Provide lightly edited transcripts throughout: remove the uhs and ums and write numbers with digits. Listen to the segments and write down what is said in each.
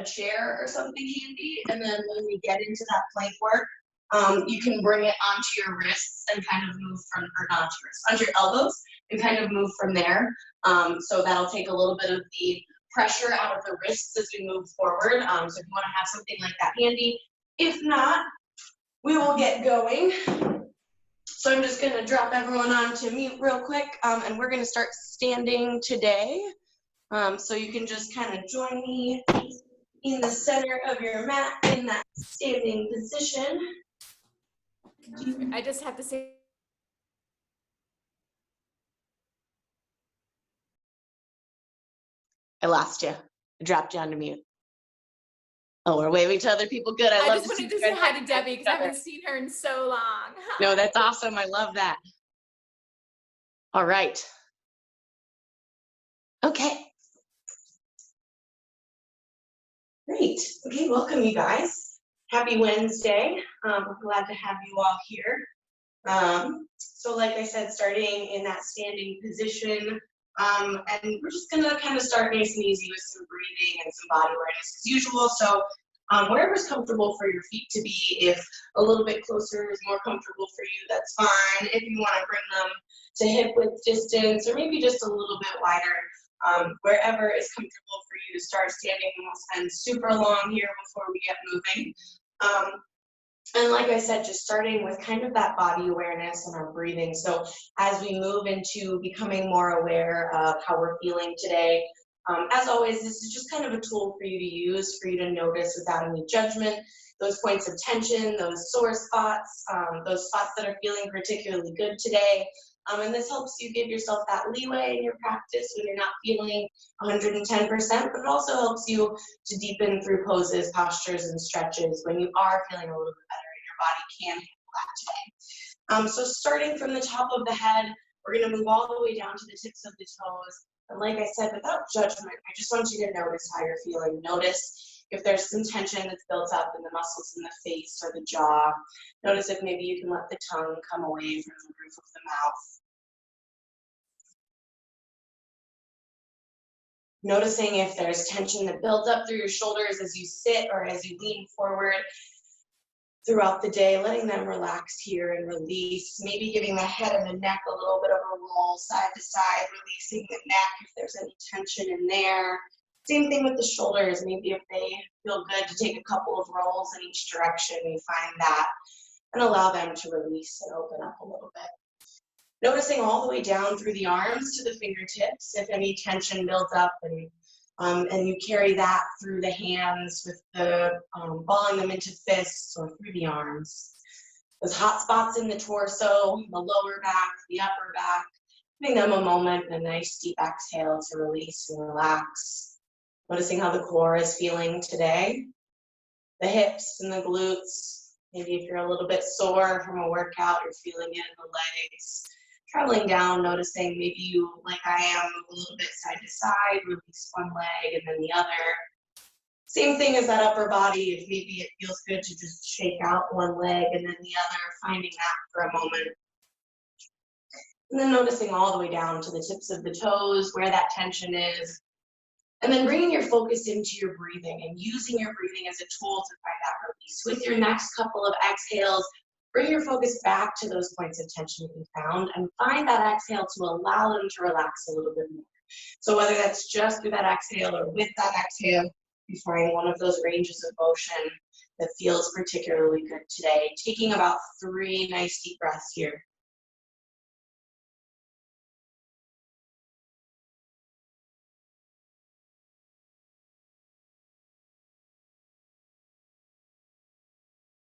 a chair or something handy, and then when we get into that plank work, you can bring it onto your wrists and kind of move from, or not onto your wrists, onto your elbows, and kind of move from there. So that'll take a little bit of the pressure out of the wrists as we move forward. So if you want to have something like that handy. If not, we will get going. So I'm just going to drop everyone on to mute real quick, and we're going to start standing today. So you can just kind of join me in the center of your mat in that standing position. I just have to say, I lost you. I dropped you onto mute. Oh, we're waving to other people. Good. I just wanted to say hi to Debbie because I haven't seen her in so long. No, that's awesome. I love that. All right. Okay. Great. Okay, welcome you guys. Happy Wednesday. I'm glad to have you all here. So like I said, starting in that standing position, and we're just gonna kind of start nice and easy with some breathing and some body awareness as usual. So wherever's comfortable for your feet to be, if a little bit closer is more comfortable for you, that's fine. If you want to bring them to hip width distance or maybe just a little bit wider, wherever is comfortable for you to start standing. We won't spend super long here before we get moving. And like I said, just starting with kind of that body awareness and our breathing. So as we move into becoming more aware of how we're feeling today, as always, this is just kind of a tool for you to use, for you to notice without any judgment, those points of tension, those sore spots, those spots that are feeling particularly good today. And this helps you give yourself that leeway in your practice when you're not feeling 110%, but it also helps you to deepen through poses, postures, and stretches when you are feeling a little bit better and your body can handle that today. So starting from the top of the head, we're going to move all the way down to the tips of the toes. And like I said, without judgment, I just want you to notice how you're feeling. Notice if there's some tension that's built up in the muscles in the face or the jaw. Notice if maybe you can let the tongue come away from the roof of the mouth. Noticing if there's tension that builds up through your shoulders as you sit or as you lean forward throughout the day, letting them relax here and release, maybe giving the head and the neck a little bit of a roll side to side, releasing the neck if there's any tension in there. Same thing with the shoulders. Maybe if they feel good to take a couple of rolls in each direction, you find that and allow them to release and open up a little bit. Noticing all the way down through the arms to the fingertips, if any tension builds up, and you carry that through the hands with the balling them into fists or through the arms. Those hot spots in the torso, the lower back, the upper back, giving them a moment, a nice deep exhale to release and relax. Noticing how the core is feeling today, the hips and the glutes. Maybe if you're a little bit sore from a workout, you're feeling it in the legs. Traveling down, noticing maybe you, like I am, move a little bit side to side, release one leg and then the other. Same thing as that upper body, if maybe it feels good to just shake out one leg and then the other, finding that for a moment. And then noticing all the way down to the tips of the toes, where that tension is. And then bringing your focus into your breathing and using your breathing as a tool to find that release. With your next couple of exhales, bring your focus back to those points of tension that you found and find that exhale to allow them to relax a little bit more. So whether that's just through that exhale or with that exhale, you find one of those ranges of motion that feels particularly good today. Taking about 3 nice deep breaths here.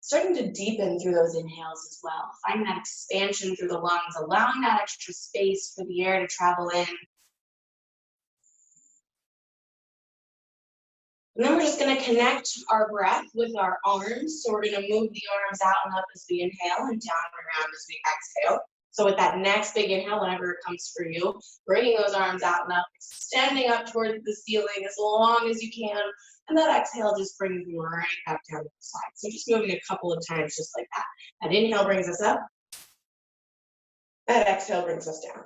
Starting to deepen through those inhales as well. Finding that expansion through the lungs, allowing that extra space for the air to travel in. And then we're just going to connect our breath with our arms. So we're going to move the arms out and up as we inhale and down and around as we exhale. So with that next big inhale, whenever it comes for you, bringing those arms out and up, extending up towards the ceiling as long as you can. And that exhale just brings you right back down to the side. So just moving a couple of times just like that. That inhale brings us up. That exhale brings us down.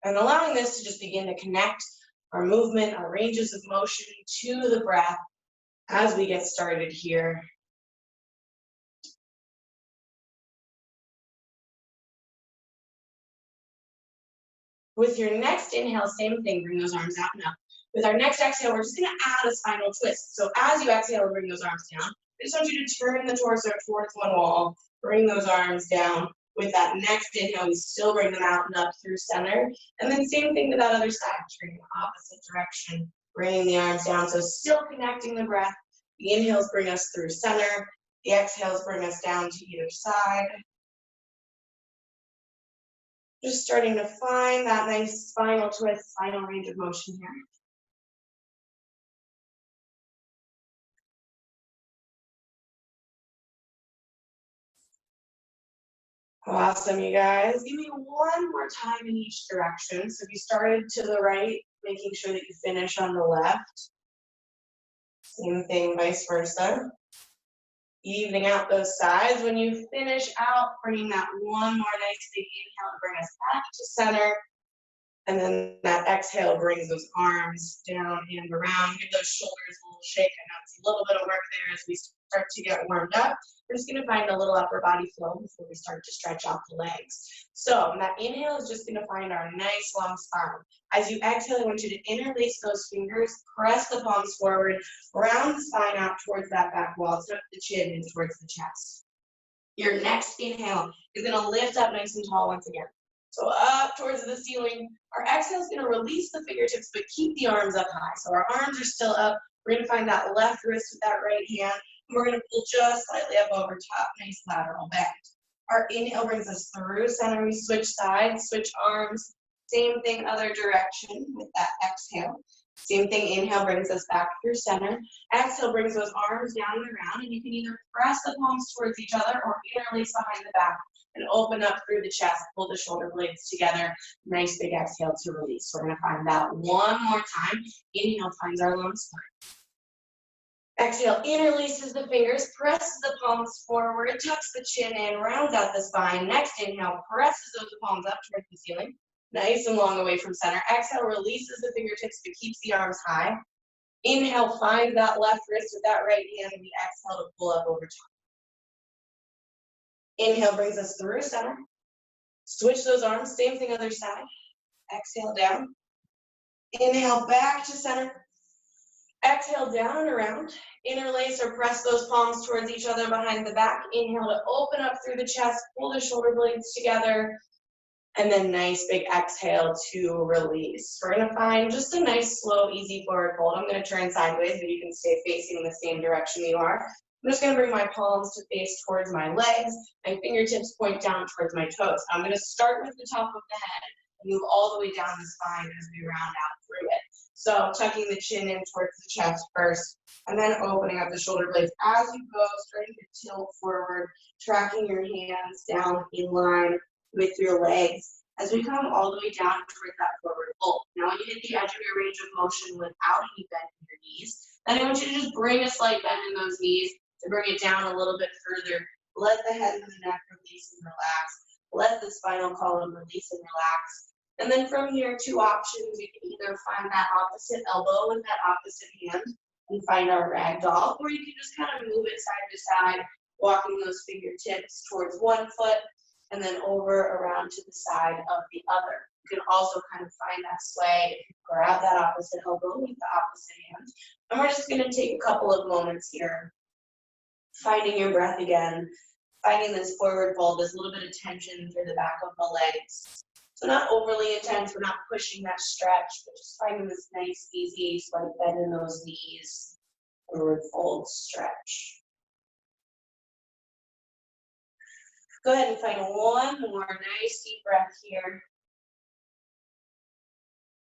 And allowing this to just begin to connect our movement, our ranges of motion to the breath as we get started here. With your next inhale, same thing, bring those arms out and up. With our next exhale, we're just gonna add a spinal twist. So as you exhale and bring those arms down, I just want you to turn the torso towards one wall, bring those arms down. With that next inhale, you still bring them out and up through center. And then same thing to that other side, turning the opposite direction, bringing the arms down. So still connecting the breath. The inhales bring us through center. The exhales bring us down to either side. Just starting to find that nice spinal twist, spinal range of motion here. Awesome, you guys. Give me one more time in each direction. So if you started to the right, making sure that you finish on the left. Same thing, vice versa. Evening out those sides. When you finish out, bringing that one more nice big inhale to bring us back to center. And then that exhale brings those arms down and around. Give those shoulders a little shake. I know it's a little bit of work there as we start to get warmed up. We're just going to find a little upper body flow before we start to stretch out the legs. So that inhale is just going to find our nice long spine. As you exhale, I want you to interlace those fingers, press the palms forward, round the spine out towards that back wall, tuck the chin in towards the chest. Your next inhale is going to lift up nice and tall once again. So up towards the ceiling. Our exhale is going to release the fingertips, but keep the arms up high. So our arms are still up. We're going to find that left wrist with that right hand. And we're going to pull just slightly up over top, nice lateral bend. Our inhale brings us through center. We switch sides, switch arms. Same thing, other direction with that exhale. Same thing, inhale brings us back through center. Exhale brings those arms down and around, and you can either press the palms towards each other or interlace behind the back and open up through the chest, pull the shoulder blades together. Nice big exhale to release. We're gonna find that one more time. Inhale finds our long spine. Exhale, interlaces the fingers, presses the palms forward, tucks the chin in, rounds out the spine. Next inhale, presses those palms up towards the ceiling. Nice and long away from center. Exhale, releases the fingertips but keeps the arms high. Inhale, find that left wrist with that right hand, and we exhale to pull up over top. Inhale brings us through center. Switch those arms, same thing other side. Exhale down. Inhale back to center. Exhale down and around. Interlace or press those palms towards each other behind the back. Inhale to open up through the chest, pull the shoulder blades together. And then nice big exhale to release. We're gonna find just a nice, slow, easy forward fold. I'm gonna turn sideways, but you can stay facing the same direction you are. I'm just gonna bring my palms to face towards my legs. My fingertips point down towards my toes. I'm gonna start with the top of the head and move all the way down the spine as we round out through it. So tucking the chin in towards the chest first, and then opening up the shoulder blades as you go, starting to tilt forward, tracking your hands down in line with your legs as we come all the way down towards that forward fold. Now when you hit the edge of your range of motion without any bend in your knees, then I want you to just bring a slight bend in those knees to bring it down a little bit further. Let the head and the neck release and relax. Let the spinal column release and relax. And then from here, two options. You can either find that opposite elbow with that opposite hand and find our ragdoll, or you can just kind of move it side to side, walking those fingertips towards one foot and then over around to the side of the other. You can also kind of find that sway if you grab that opposite elbow with the opposite hand. And we're just going to take a couple of moments here, finding your breath again, finding this forward fold. There's a little bit of tension through the back of the legs. So not overly intense, we're not pushing that stretch, but just finding this nice, easy, slight bend in those knees, forward fold, stretch. Go ahead and find one more nice deep breath here.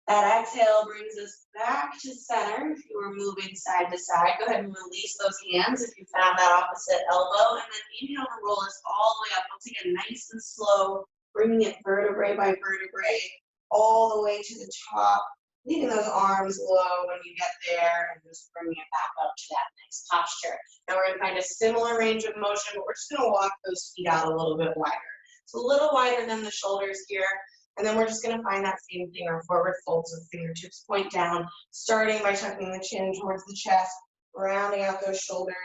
That exhale brings us back to center. If you were moving side to side, go ahead and release those hands if you found that opposite elbow. And then inhale to roll us all the way up. Once again, nice and slow, bringing it vertebrae by vertebrae, all the way to the top, leaving those arms low when you get there, and just bringing it back up to that nice posture. Now we're gonna find a similar range of motion, but we're just gonna walk those feet out a little bit wider. So a little wider than the shoulders here. And then we're just gonna find that same thing, our forward fold, so fingertips point down, starting by tucking the chin towards the chest, rounding out those shoulders,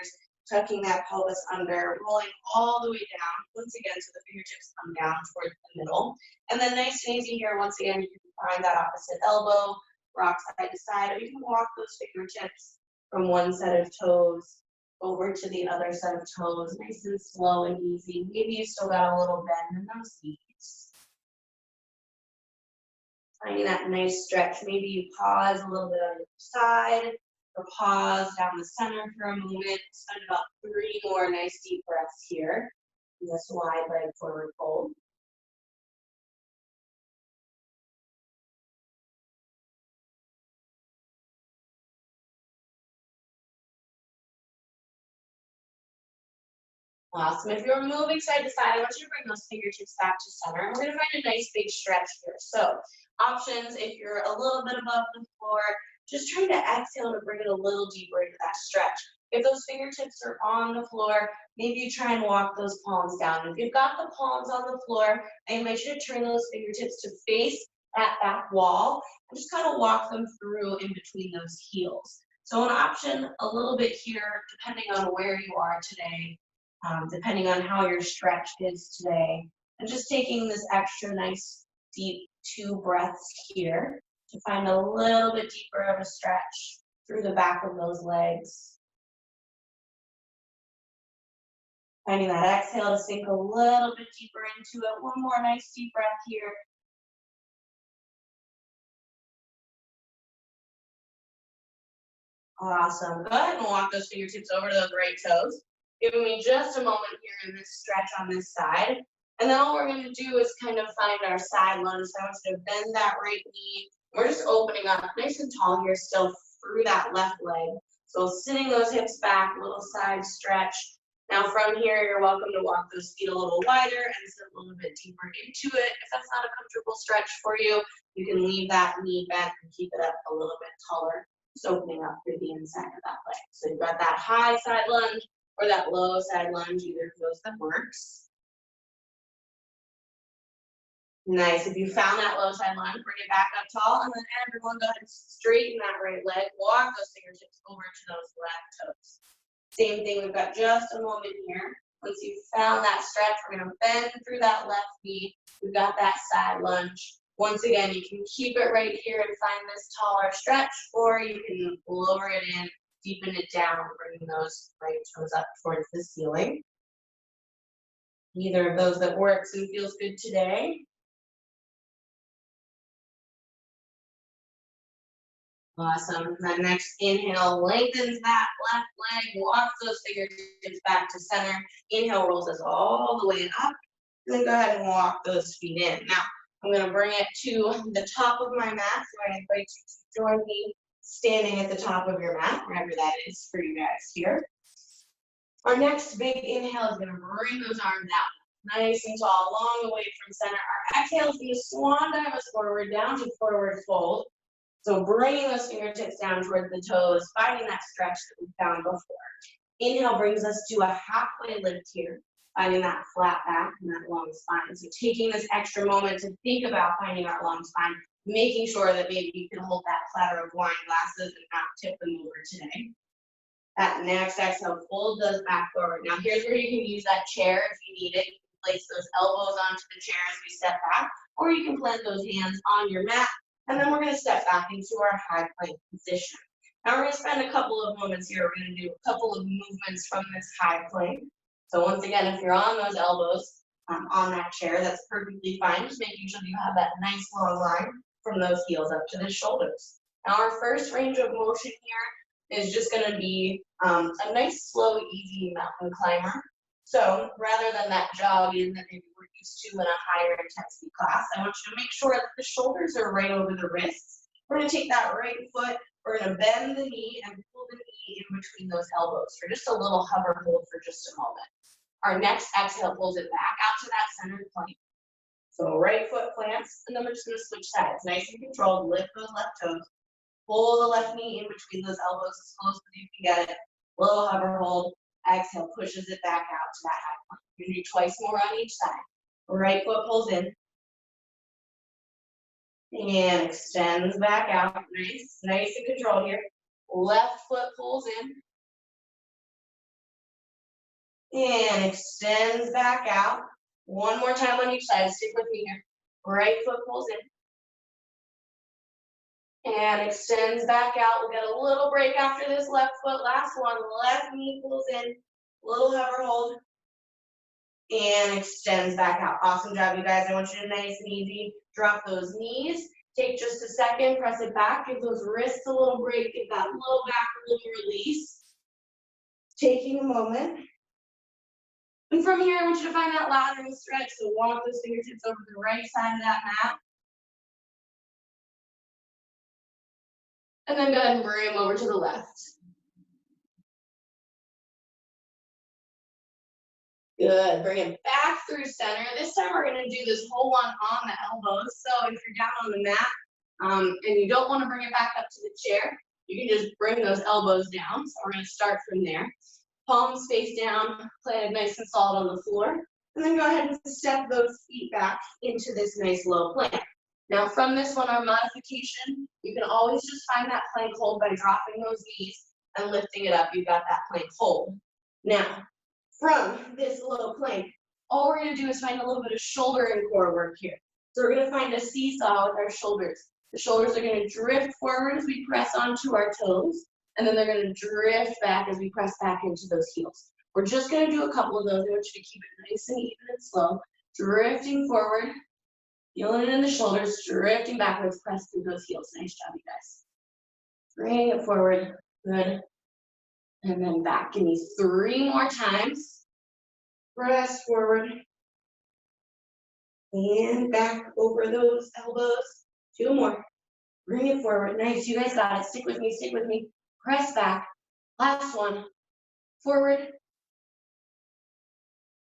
tucking that pelvis under, rolling all the way down, once again, so the fingertips come down towards the middle. And then nice and easy here, once again, you can find that opposite elbow, rock side to side, or you can walk those fingertips from one set of toes over to the other set of toes, nice and slow and easy. Maybe you still got a little bend in those knees. Finding that nice stretch. Maybe you pause a little bit on the side, or pause down the center for a moment. Spend about 3 more nice deep breaths here in this wide leg forward fold. Awesome. If you're moving side to side, I want you to bring those fingertips back to center. And we're going to find a nice big stretch here. So options, if you're a little bit above the floor, just try to exhale to bring it a little deeper into that stretch. If those fingertips are on the floor, maybe you try and walk those palms down. If you've got the palms on the floor, I invite you to turn those fingertips to face that back wall and just kind of walk them through in between those heels. So an option a little bit here, depending on where you are today, depending on how your stretch is today, and just taking this extra nice deep 2 breaths here to find a little bit deeper of a stretch through the back of those legs. Finding that exhale to sink a little bit deeper into it. One more nice deep breath here. Awesome. Go ahead and walk those fingertips over to those right toes. Giving me just a moment here in this stretch on this side. And then all we're going to do is kind of find our side lunge. So I want you to bend that right knee. We're just opening up nice and tall here still through that left leg. So sitting those hips back, little side stretch. Now from here, you're welcome to walk those feet a little wider and sit a little bit deeper into it. If that's not a comfortable stretch for you, you can leave that knee bent and keep it up a little bit taller. Just opening up through the inside of that leg. So you've got that high side lunge or that low side lunge, either of those that works. Nice. If you found that low side lunge, bring it back up tall, and then everyone go ahead and straighten that right leg. Walk those fingertips over to those left toes. Same thing, we've got just a moment here. Once you've found that stretch, we're gonna bend through that left knee. We've got that side lunge. Once again, you can keep it right here and find this taller stretch, or you can lower it in, deepen it down, bringing those right toes up towards the ceiling. Either of those that works and feels good today. Awesome. That next inhale lengthens that left leg, walks those fingertips back to center. Inhale rolls us all the way up. And then go ahead and walk those feet in. Now, I'm going to bring it to the top of my mat. So I invite you to join me standing at the top of your mat, wherever that is for you guys here. Our next big inhale is going to bring those arms out. Nice and tall, long away from center. Our exhale is going to swan dive us forward, down to forward fold. So bringing those fingertips down towards the toes, finding that stretch that we found before. Inhale brings us to a halfway lift here, finding that flat back and that long spine. So taking this extra moment to think about finding our long spine, making sure that maybe you can hold that platter of wine glasses and not tip them over today. That next exhale, fold those back forward. Now here's where you can use that chair if you need it. You can place those elbows onto the chair as we step back, or you can plant those hands on your mat. And then we're going to step back into our high plank position. Now we're going to spend a couple of moments here. We're going to do a couple of movements from this high plank. So once again, if you're on those elbows on that chair, that's perfectly fine. Just making sure you have that nice long line from those heels up to the shoulders. Now our first range of motion here is just going to be a nice, slow, easy mountain climber. So rather than that jogging that maybe we're used to in a higher intensity class, I want you to make sure that the shoulders are right over the wrists. We're going to take that right foot, we're going to bend the knee and pull the knee in between those elbows for just a little hover hold for just a moment. Our next exhale pulls it back out to that centered plank. So right foot plants, and then we're just going to switch sides. Nice and controlled, lift those left toes, pull the left knee in between those elbows as close as you can get it. Little hover hold. Exhale pushes it back out to that high plank. You're going to do twice more on each side. Right foot pulls in. And extends back out. Nice, nice and controlled here. Left foot pulls in. And extends back out. One more time on each side. Stick with me here. Right foot pulls in. And extends back out. We'll get a little break after this left foot. Last one. Left knee pulls in. Little hover hold. And extends back out. Awesome job, you guys. I want you to nice and easy. Drop those knees. Take just a second. Press it back. Give those wrists a little break. Give that low back a little release. Taking a moment. And from here, I want you to find that lateral stretch. So walk those fingertips over the right side of that mat. And then go ahead and bring them over to the left. Good. Bring it back through center. This time we're going to do this whole one on the elbows. So if you're down on the mat and you don't want to bring it back up to the chair, you can just bring those elbows down. So we're going to start from there. Palms face down, planted nice and solid on the floor. And then go ahead and step those feet back into this nice low plank. Now from this one, our modification, you can always just find that plank hold by dropping those knees and lifting it up. You've got that plank hold. Now, from this low plank, all we're going to do is find a little bit of shoulder and core work here. So we're going to find a seesaw with our shoulders. The shoulders are going to drift forward as we press onto our toes. And then they're going to drift back as we press back into those heels. We're just going to do a couple of those. I want you to keep it nice and even and slow. Drifting forward, feeling it in the shoulders, drifting backwards, press through those heels. Nice job, you guys. Bring it forward, good. And then back. Give me 3 more times. Press forward. And back over those elbows. 2 more. Bring it forward. Nice, you guys got it. Stick with me, stick with me. Press back. Last one. Forward.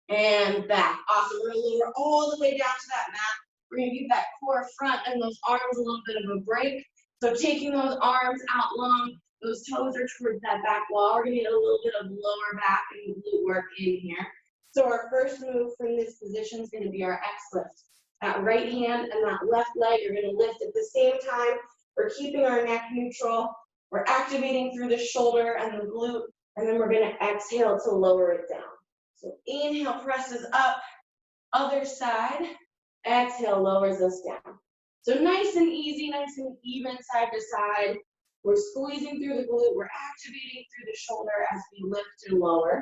And back. Awesome. We're going to lower all the way down to that mat. We're going to give that core front and those arms a little bit of a break. So taking those arms out long, those toes are towards that back wall. We're going to get a little bit of lower back and glute work in here. So our first move from this position is going to be our X lift. That right hand and that left leg are going to lift at the same time. We're keeping our neck neutral. We're activating through the shoulder and the glute, and then we're going to exhale to lower it down. So inhale presses up, other side. Exhale lowers us down. So nice and easy, nice and even side to side. We're squeezing through the glute. We're activating through the shoulder as we lift and lower.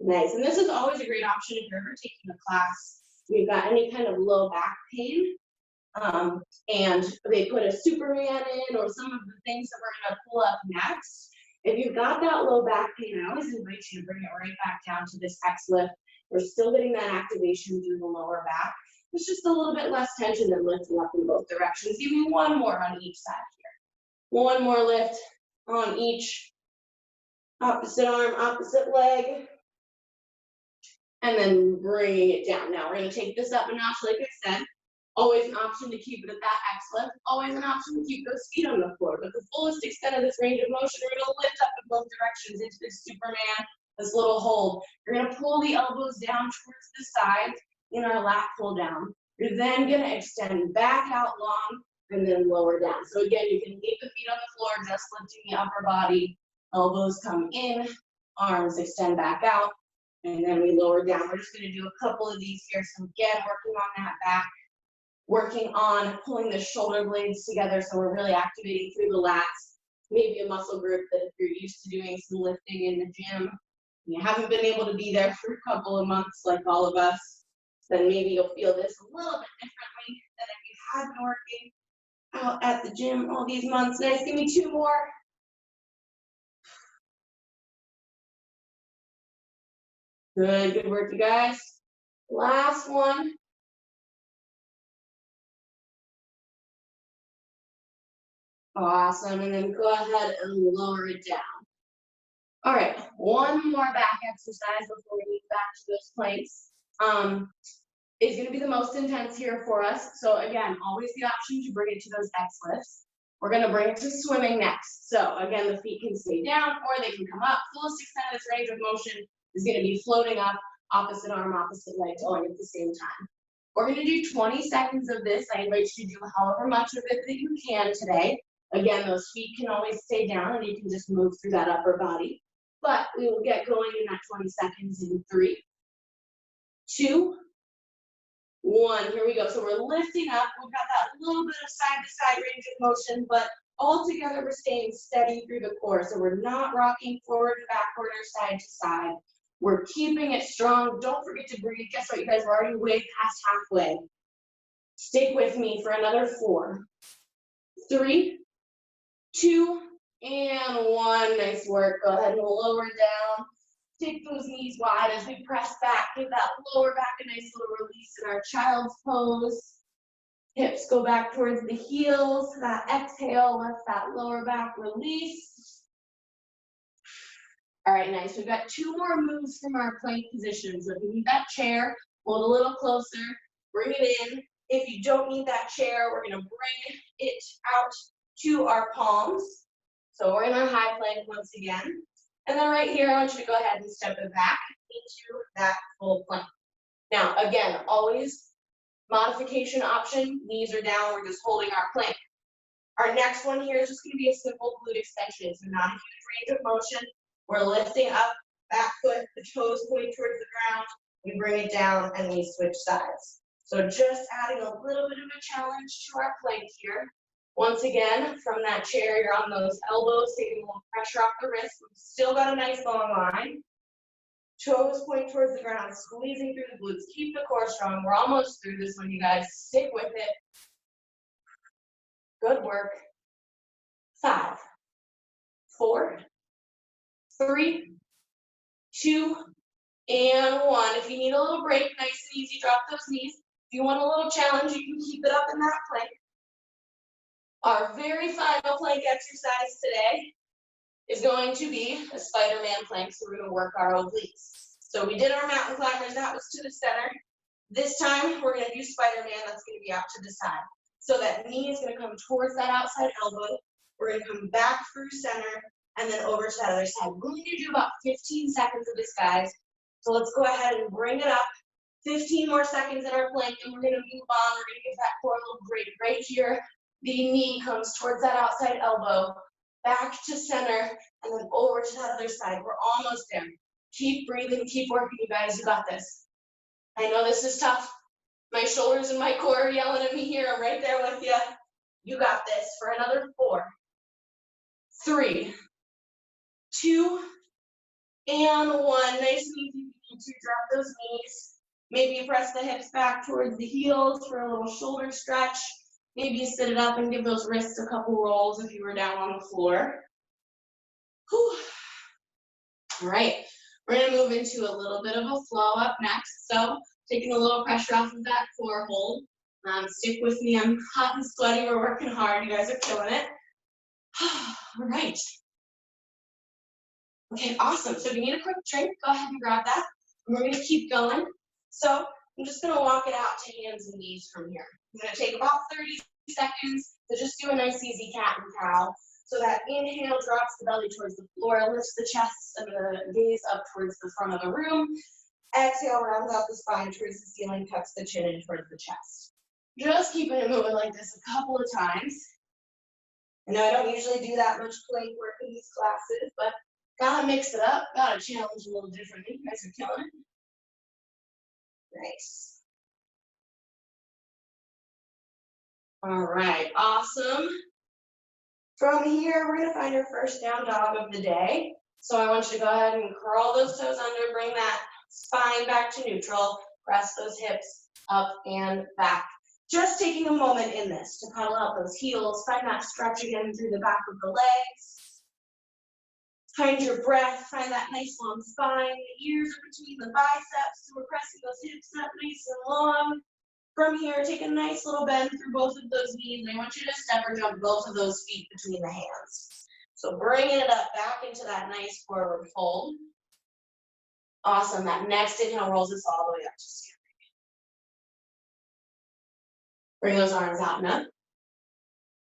Nice, and this is always a great option if you're ever taking a class, you've got any kind of low back pain, and they put a Superman in or some of the things that we're gonna pull up next. If you've got that low back pain, I always invite you to bring it right back down to this X lift. We're still getting that activation through the lower back. It's just a little bit less tension than lifting up in both directions. Give me 1 more on each side here. 1 more lift on each. Opposite arm, opposite leg. And then bringing it down. Now we're going to take this up a notch, like I said. Always an option to keep it at that X lift. Always an option to keep those feet on the floor. But the fullest extent of this range of motion, we're going to lift up in both directions into this Superman, this little hold. You're going to pull the elbows down towards the sides in our lat pull down. You're then going to extend back out long and then lower down. So again, you can leave the feet on the floor, just lifting the upper body. Elbows come in, arms extend back out. And then we lower down. We're just going to do a couple of these here. So again, working on that back, working on pulling the shoulder blades together. So we're really activating through the lats. Maybe a muscle group that if you're used to doing some lifting in the gym, you haven't been able to be there for a couple of months like all of us, then maybe you'll feel this a little bit differently than if you had been working out at the gym all these months. Nice, give me 2 more. Good work, you guys. Last one. Awesome, and then go ahead and lower it down. All right, 1 more back exercise before we move back to those planks. Is gonna be the most intense here for us. So again, always the option to bring it to those X lifts. We're gonna bring it to swimming next. So again, the feet can stay down or they can come up. Fullest extent of this range of motion. is going to be floating up, opposite arm, opposite leg, going at the same time. We're going to do 20 seconds of this. I invite you to do however much of it that you can today. Again, those feet can always stay down and you can just move through that upper body. But we will get going in that 20 seconds in 3, 2, 1. Here we go. So we're lifting up. We've got that little bit of side-to-side range of motion, but all together we're staying steady through the core. So we're not rocking forward and backward or side to side. We're keeping it strong. Don't forget to breathe. Guess what, you guys? We're already way past halfway. Stick with me for another 4, 3, 2, and 1. Nice work. Go ahead and lower down. Take those knees wide as we press back. Give that lower back a nice little release in our child's pose. Hips go back towards the heels. That exhale lets that lower back release. All right, nice. We've got 2 more moves from our plank position. So if you need that chair, hold a little closer, bring it in. If you don't need that chair, we're going to bring it out to our palms. So we're in our high plank once again. And then right here, I want you to go ahead and step it back into that full plank. Now, again, always modification option, knees are down, we're just holding our plank. Our next one here is just going to be a simple glute extension. So not a huge range of motion. We're lifting up, back foot, the toes point towards the ground. We bring it down and we switch sides. So just adding a little bit of a challenge to our plank here. Once again, from that chair, you're on those elbows, taking a little pressure off the wrist. We've still got a nice long line. Toes point towards the ground, squeezing through the glutes. Keep the core strong. We're almost through this one, you guys. Stick with it. Good work. 5, 4, 3, 2, and 1. If you need a little break, nice and easy, drop those knees. If you want a little challenge, you can keep it up in that plank. Our very final plank exercise today is going to be a Spider-Man plank, so we're going to work our obliques. So we did our mountain climbers, that was to the center. This time, we're going to do Spider-Man, that's going to be out to the side. So that knee is going to come towards that outside elbow. We're going to come back through center, and then over to that other side. We're going to do about 15 seconds of this, guys. So let's go ahead and bring it up. 15 more seconds in our plank, and we're going to move on. We're going to give that core a little break right here. The knee comes towards that outside elbow, back to center, and then over to that other side. We're almost there. Keep breathing, keep working, you guys. You got this. I know this is tough. My shoulders and my core are yelling at me here. I'm right there with you. You got this for another 4, 3, 2, and 1. Nice and easy. You need to drop those knees. Maybe you press the hips back towards the heels for a little shoulder stretch. Maybe you sit it up and give those wrists a couple rolls if you were down on the floor. Whew. All right, we're going to move into a little bit of a flow up next. So taking a little pressure off of that core hold. Stick with me. I'm hot and sweaty. We're working hard. You guys are killing it. All right. Okay, awesome. So if you need a quick drink, go ahead and grab that. And we're going to keep going. So I'm just going to walk it out to hands and knees from here. I'm going to take about 30 seconds to just do a nice easy cat and cow. So that inhale drops the belly towards the floor, lifts the chest and the gaze up towards the front of the room. Exhale, rounds out the spine towards the ceiling, tucks the chin in towards the chest. Just keeping it moving like this a couple of times. I know I don't usually do that much plank work in these classes, but gotta mix it up, gotta challenge a little differently. You guys are killing it. Nice. All right, awesome. From here, we're gonna find our first down dog of the day. So I want you to go ahead and curl those toes under, bring that spine back to neutral, press those hips up and back. Just taking a moment in this to pedal out those heels, find that stretch again through the back of the legs. Find your breath, find that nice long spine. The ears are between the biceps, so we're pressing those hips up nice and long. From here, take a nice little bend through both of those knees. I want you to step or jump both of those feet between the hands. So bringing it up back into that nice forward fold. Awesome. That next inhale rolls us all the way up to standing. Bring those arms out and up.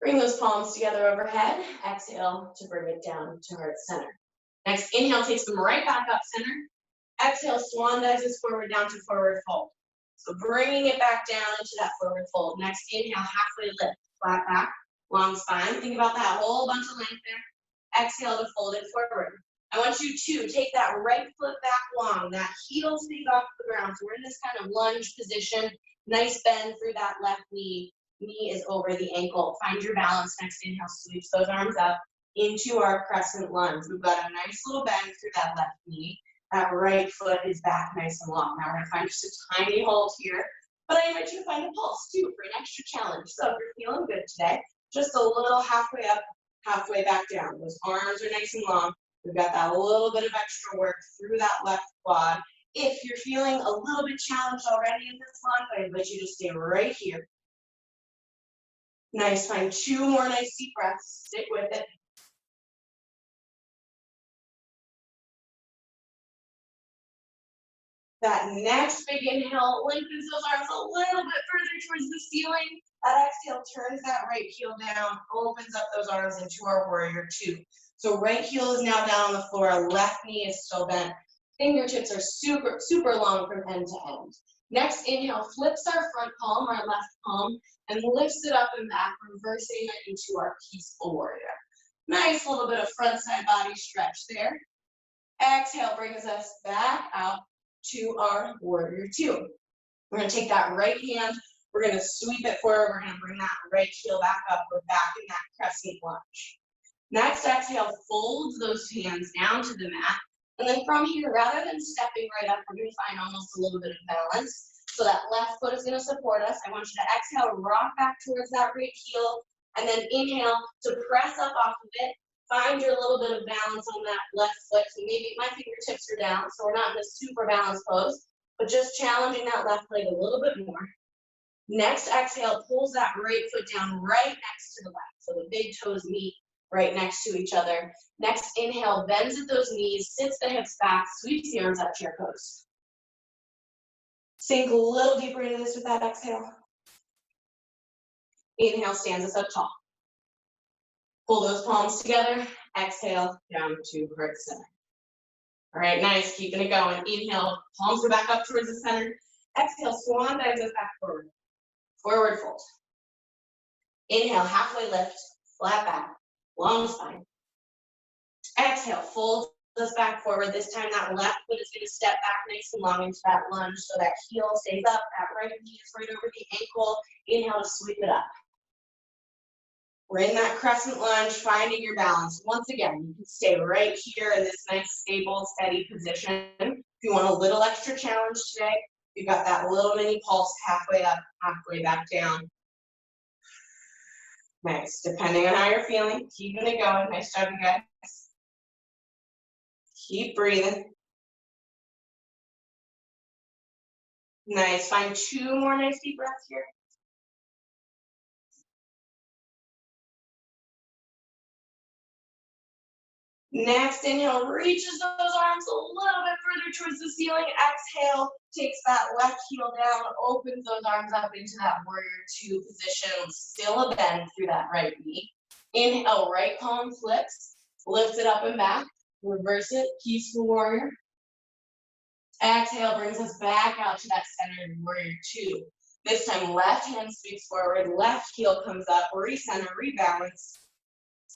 Bring those palms together overhead. Exhale to bring it down to heart center. Next inhale takes them right back up center. Exhale, swan dives us forward down to forward fold. So bringing it back down into that forward fold. Next inhale, halfway lift, flat back, long spine. Think about that whole bunch of length there. Exhale to fold it forward. I want you to take that right foot back long. That heel stays off the ground. So we're in this kind of lunge position. Nice bend through that left knee. Knee is over the ankle. Find your balance. Next inhale, sweeps those arms up into our crescent lunge. We've got a nice little bend through that left knee. That right foot is back nice and long. Now we're gonna find just a tiny hold here, but I invite you to find a pulse too for an extra challenge. So if you're feeling good today, just a little halfway up, halfway back down. Those arms are nice and long. We've got that little bit of extra work through that left quad. If you're feeling a little bit challenged already in this lunge, I invite you to stay right here. Nice, find 2 more nice deep breaths. Stick with it. That next big inhale lengthens those arms a little bit further towards the ceiling. That exhale turns that right heel down, opens up those arms into our warrior 2. So right heel is now down on the floor, left knee is still bent. Fingertips are super, super long from end to end. Next inhale flips our front palm, our left palm, and lifts it up and back, reversing it into our peaceful warrior. Nice little bit of front side body stretch there. Exhale brings us back out to our warrior 2. We're going to take that right hand, we're going to sweep it forward, we're going to bring that right heel back up, we're back in that crescent lunge. Next exhale, fold those hands down to the mat, and then from here, rather than stepping right up, we're going to find almost a little bit of balance. So that left foot is going to support us. I want you to exhale, rock back towards that right heel, and then inhale to press up off of it. Find your little bit of balance on that left foot. So maybe my fingertips are down, so we're not in a super balanced pose, but just challenging that left leg a little bit more. Next exhale, pulls that right foot down right next to the left. So the big toes meet right next to each other. Next inhale, bends at those knees, sits the hips back, sweeps the arms out, chair pose. Sink a little deeper into this with that exhale. Inhale, stands us up tall. Pull those palms together, exhale, down to heart center. All right, nice, keeping it going. Inhale, palms go back up towards the center. Exhale, swan dives us back forward. Forward fold. Inhale, halfway lift, flat back, long spine. Exhale, fold us back forward. This time that left foot is going to step back nice and long into that lunge so that heel stays up, that right knee is right over the ankle. Inhale to sweep it up. We're in that crescent lunge, finding your balance. Once again, you can stay right here in this nice, stable, steady position. If you want a little extra challenge today, you've got that little mini pulse halfway up, halfway back down. Nice. Depending on how you're feeling, keeping it going. Nice job, you guys. Keep breathing. Nice. Find 2 more nice deep breaths here. Next inhale, reaches those arms a little bit further towards the ceiling. Exhale, takes that left heel down, opens those arms up into that warrior 2 position. Still a bend through that right knee. Inhale, right palm flips, lift it up and back, reverse it, peaceful warrior. Exhale brings us back out to that centered warrior 2. This time, left hand sweeps forward, left heel comes up, recenter, rebalance.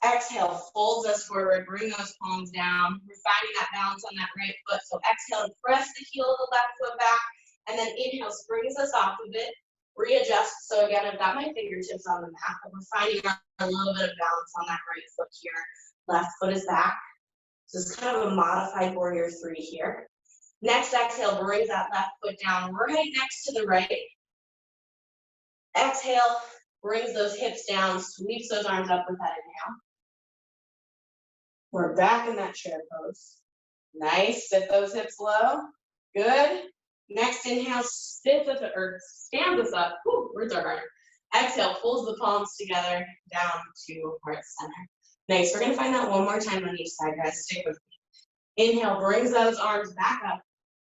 Exhale, folds us forward, bring those palms down. We're finding that balance on that right foot. So exhale, press the heel of the left foot back, and then inhale, springs us off of it, readjust. So again, I've got my fingertips on the mat, but we're finding a little bit of balance on that right foot here. Left foot is back. So it's kind of a modified warrior 3 here. Next exhale, brings that left foot down right next to the right. Exhale, brings those hips down, sweeps those arms up with that inhale. We're back in that chair pose. Nice, sit those hips low. Good. Next inhale, stands us up. Whew, words are hard. Exhale, pulls the palms together down to heart center. Nice, we're gonna find that one more time on each side, guys. Stick with me. Inhale, brings those arms back up.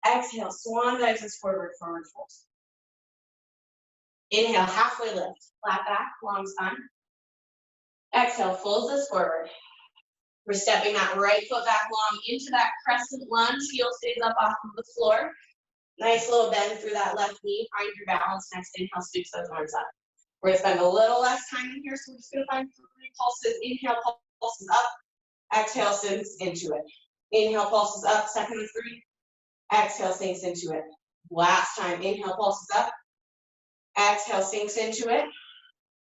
Exhale, swan dives us forward, forward fold. Inhale, halfway lift, flat back, long spine. Exhale, folds us forward. We're stepping that right foot back long into that crescent lunge. Heel stays up off of the floor. Nice little bend through that left knee. Find your balance. Next inhale, sweeps those arms up. We're gonna spend a little less time in here, so we're just gonna find 3 pulses. Inhale, pulses up. Exhale, sinks into it. Inhale, pulses up. Second of 3. Exhale, sinks into it. Last time. Inhale, pulses up. Exhale, sinks into it.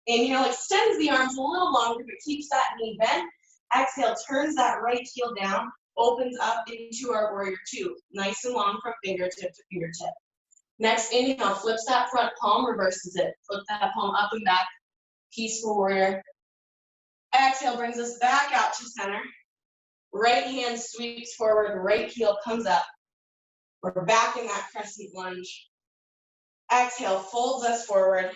Inhale, extends the arms a little longer, but keeps that knee bent. Exhale, turns that right heel down, opens up into our warrior 2. Nice and long from fingertip to fingertip. Next, inhale, flips that front palm, reverses it. Flip that palm up and back, peaceful warrior. Exhale, brings us back out to center. Right hand sweeps forward, right heel comes up. We're back in that crescent lunge. Exhale, folds us forward.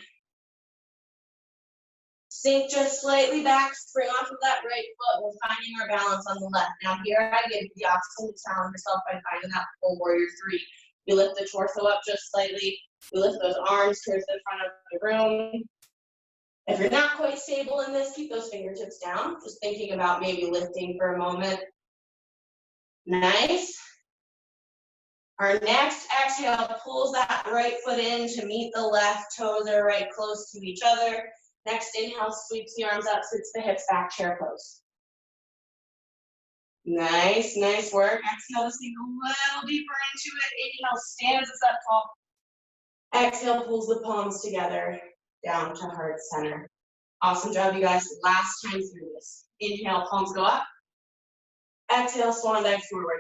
Sink just slightly back, spring off of that right foot. We're finding our balance on the left. Now here I give you the option to challenge yourself by finding that full warrior 3. You lift the torso up just slightly. You lift those arms towards the front of the room. If you're not quite stable in this, keep those fingertips down. Just thinking about maybe lifting for a moment. Nice. Our next exhale pulls that right foot in to meet the left. Toes are right close to each other. Next inhale, sweeps the arms up, sits the hips back, chair pose. Nice, nice work. Exhale to sink a little deeper into it. Inhale, stands us up tall. Exhale, pulls the palms together, down to heart center. Awesome job, you guys. Last time through this. Inhale, palms go up. Exhale, swan dive forward.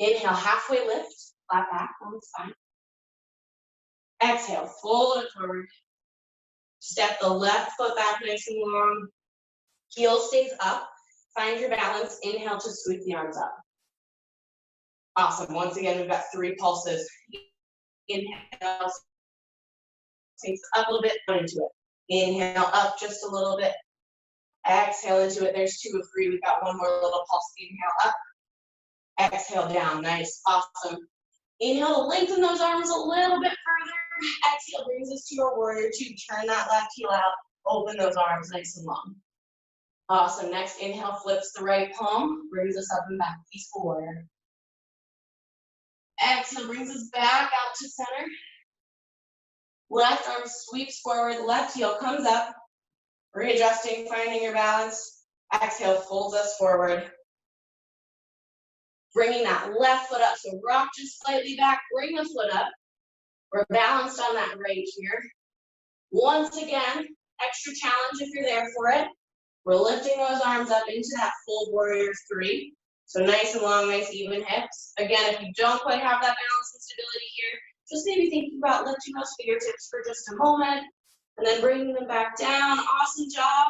Inhale, halfway lift, flat back on the spine. Exhale, fold it forward. Step the left foot back nice and long. Heel stays up. Find your balance. Inhale to sweep the arms up. Awesome. Once again, we've got 3 pulses. Inhale, sinks up a little bit, down into it. Inhale, up just a little bit. Exhale into it. There's 2 of 3. We've got 1 more little pulse. Inhale, up. Exhale, down. Nice. Awesome. Inhale to lengthen those arms a little bit further. Exhale brings us to your warrior 2. Turn that left heel out. Open those arms nice and long. Awesome. Next inhale, flips the right palm. Brings us up and back. Peaceful warrior. Exhale brings us back out to center. Left arm sweeps forward. Left heel comes up. Readjusting, finding your balance. Exhale, folds us forward. Bringing that left foot up. So rock just slightly back. Bring the foot up. We're balanced on that right here. Once again, extra challenge if you're there for it. We're lifting those arms up into that full warrior 3. So nice and long, nice even hips. Again, if you don't quite have that balance and stability here, just maybe thinking about lifting those fingertips for just a moment and then bringing them back down. Awesome job.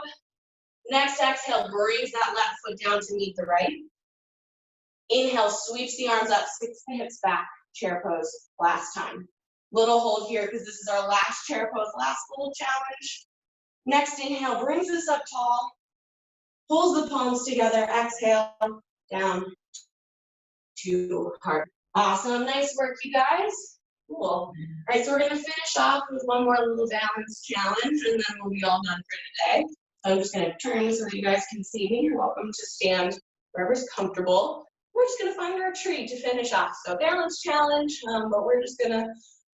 Next exhale brings that left foot down to meet the right. Inhale, sweeps the arms up, sits the hips back, chair pose. Last time. Little hold here because this is our last chair pose, last little challenge. Next inhale brings us up tall. Pulls the palms together. Exhale, down to heart. Awesome. Nice work, you guys. Cool. All right, so we're going to finish off with 1 more little balance challenge, and then we'll be all done for today. So I'm just going to turn so that you guys can see me. You're welcome to stand wherever's comfortable. We're just going to find our tree to finish off. So balance challenge, but we're just going to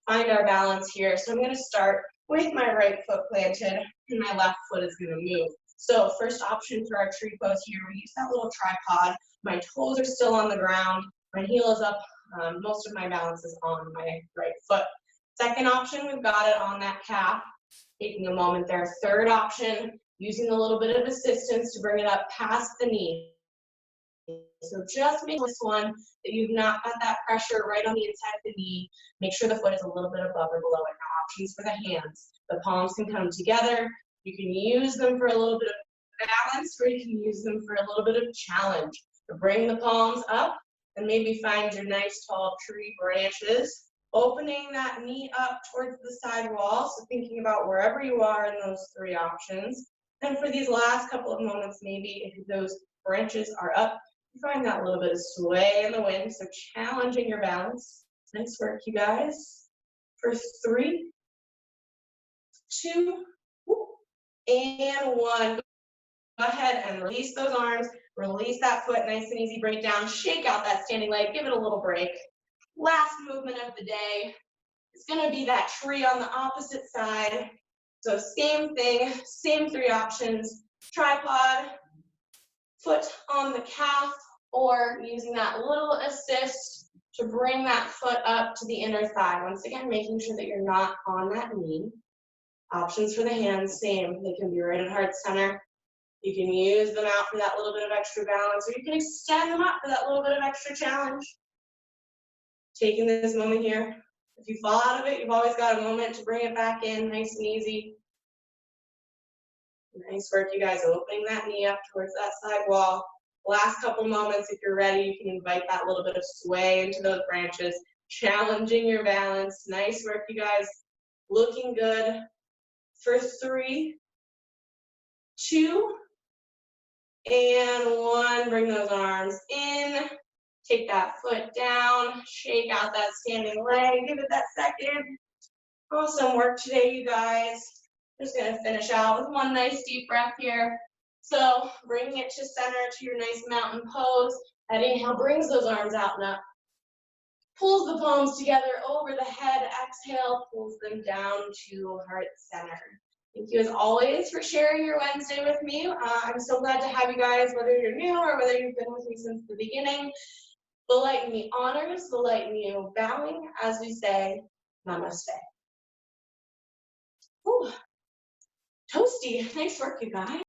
find our balance here. So I'm going to start with my right foot planted, and my left foot is going to move. So first option for our tree pose here, we use that little tripod. My toes are still on the ground. My heel is up. Most of my balance is on my right foot. Second option, we've got it on that calf. Taking a moment there. Third option, using a little bit of assistance to bring it up past the knee. So just make this one that you've not got that pressure right on the inside of the knee. Make sure the foot is a little bit above or below it. Now options for the hands. The palms can come together. You can use them for a little bit of balance, or you can use them for a little bit of challenge. So bring the palms up and maybe find your nice tall tree branches. Opening that knee up towards the side wall. So thinking about wherever you are in those 3 options. And for these last couple of moments, maybe if those branches are up, you find that little bit of sway in the wind. So challenging your balance. Nice work, you guys. For 3, 2, and 1. ahead and release those arms, release that foot, nice and easy, break down, shake out that standing leg, give it a little break. Last movement of the day is gonna be that tree on the opposite side. So same thing, same three options, tripod, foot on the calf, or using that little assist to bring that foot up to the inner thigh. Once again, making sure that you're not on that knee. Options for the hands, same. They can be right at heart center. You can use them out for that little bit of extra balance, or you can extend them up for that little bit of extra challenge. Taking this moment here. If you fall out of it, you've always got a moment to bring it back in, nice and easy. Nice work, you guys, opening that knee up towards that side wall. Last couple moments, if you're ready, you can invite that little bit of sway into those branches, challenging your balance. Nice work, you guys. Looking good. For 3, 2, and 1. Bring those arms in. Take that foot down. Shake out that standing leg. Give it that second. Awesome work today, you guys. Just gonna finish out with one nice deep breath here. So bringing it to center to your nice mountain pose. That inhale brings those arms out and up. Pulls the palms together over the head. Exhale, pulls them down to heart center. Thank you as always for sharing your Wednesday with me. I'm so glad to have you guys, whether you're new or whether you've been with me since the beginning. The light in me honors, the light in you bowing as we say, namaste. Ooh. Toasty, nice work, you guys.